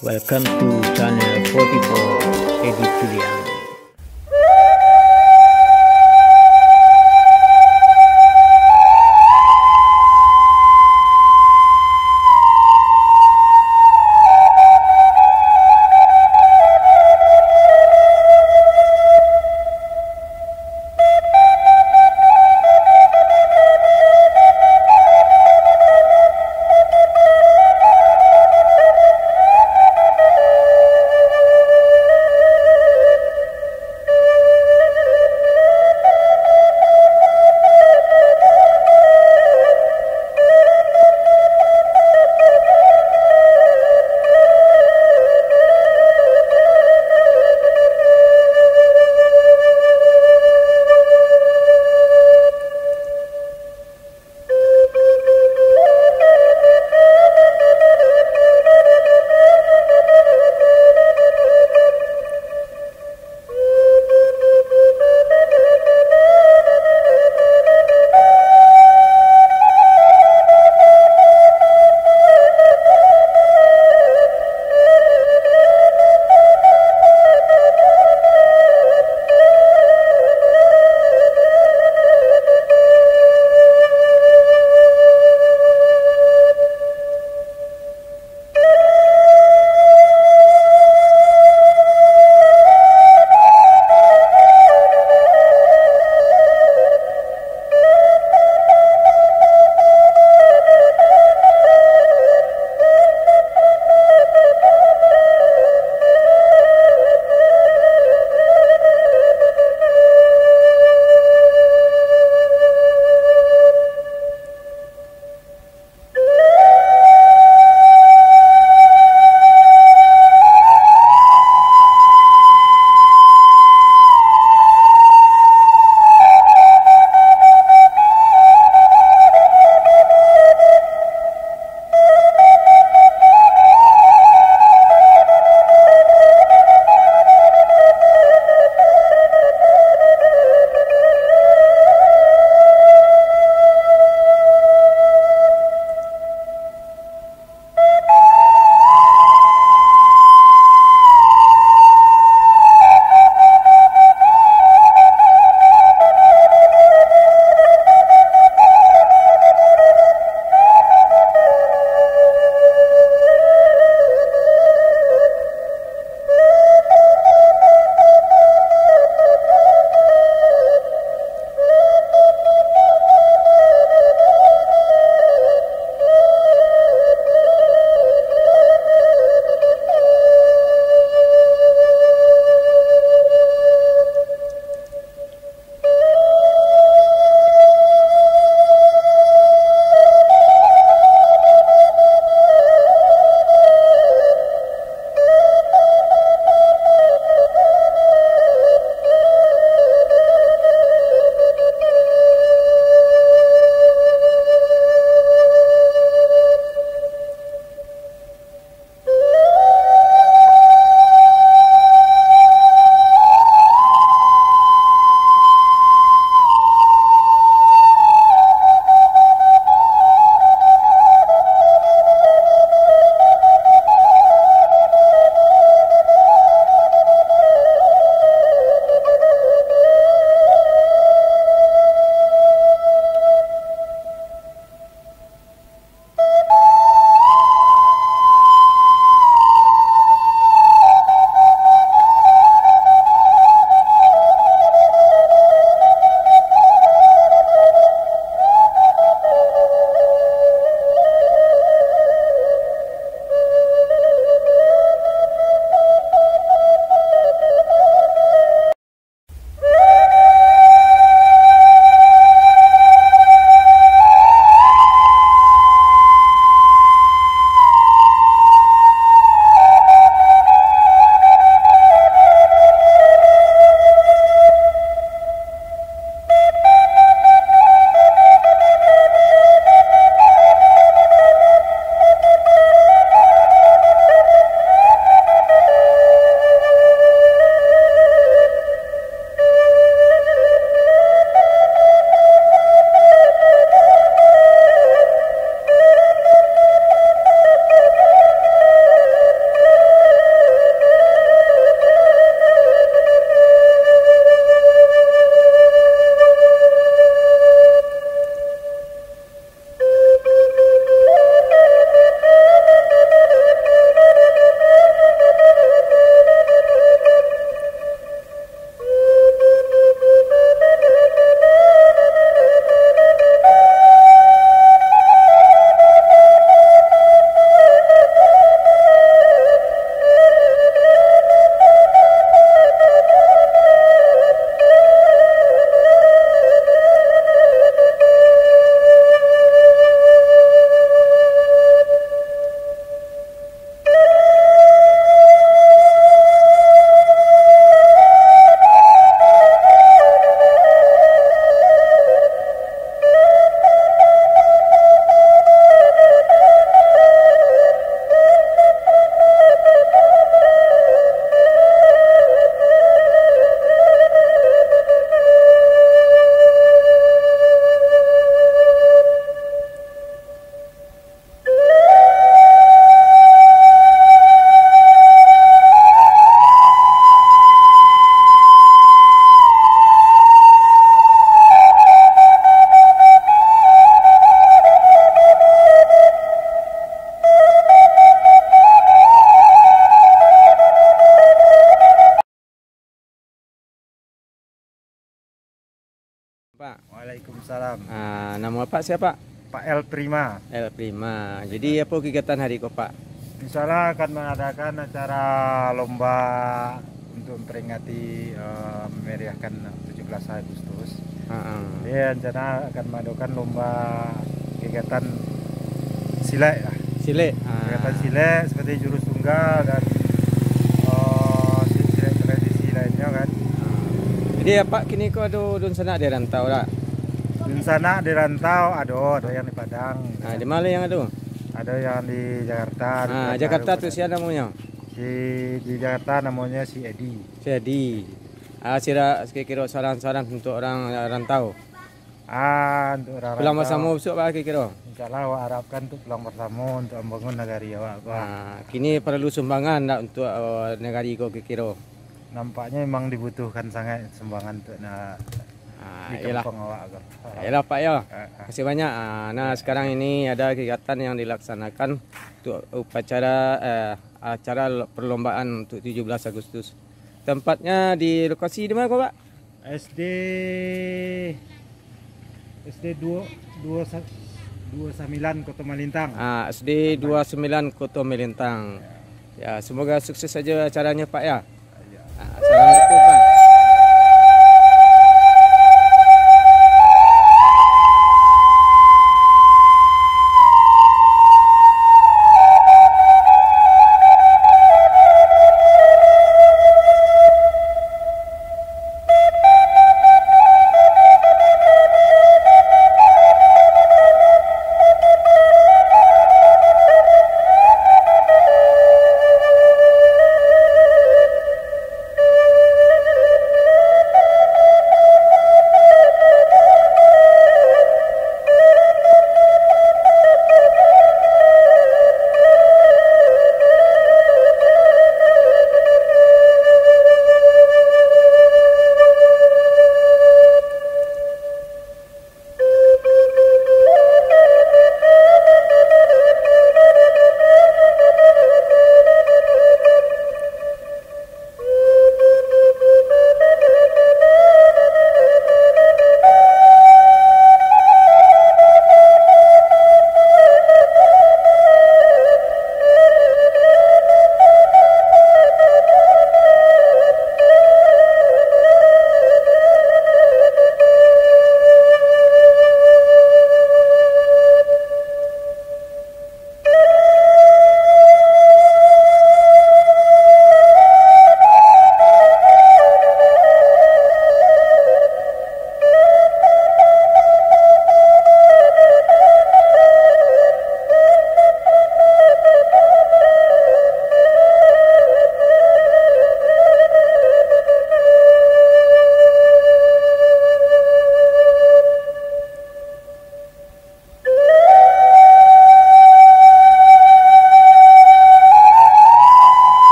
Welcome to channel 44 Edit Julian. Waalaikumsalam. Nama Pak siapa? Pak El Prima. El Prima. Jadi apa kegiatan hari kok Pak? Insya Allah akan mengadakan acara lomba untuk memperingati memeriahkan 17 Agustus. Dia rencana akan mengadakan lomba kegiatan silat. Silat. Kegiatan silat seperti jurus tunggal dan silat tradisi lainnya kan. Jadi ya Pak, kini kok ada dun sana di rantau lah. Di sana di rantau ada yang di Padang. Di mana yang ada? Ada yang di Jakarta. Jakarta tuh siapa namanya? Di Jakarta namanya si Edi. Si Edi. Kira-kira saran-saran untuk orang rantau. Untuk orang Pulang rantau. bersama besok Pak kira-kira. Insyaallah awak harapkan untuk pulang bersama untuk membangun negari awak. Kini perlu sumbangan tak untuk negari kau kira-kira. Nampaknya memang dibutuhkan sangat sumbangan untuk di kampung awak. Yalah Pak ya. Terima kasih banyak. Nah sekarang ini ada kegiatan yang dilaksanakan untuk acara perlombaan untuk 17 Agustus. Tempatnya di lokasi di mana kok Pak? SD 29 Kota Malintang. SD 29 Kota Malintang. Ya, semoga sukses saja acaranya Pak ya.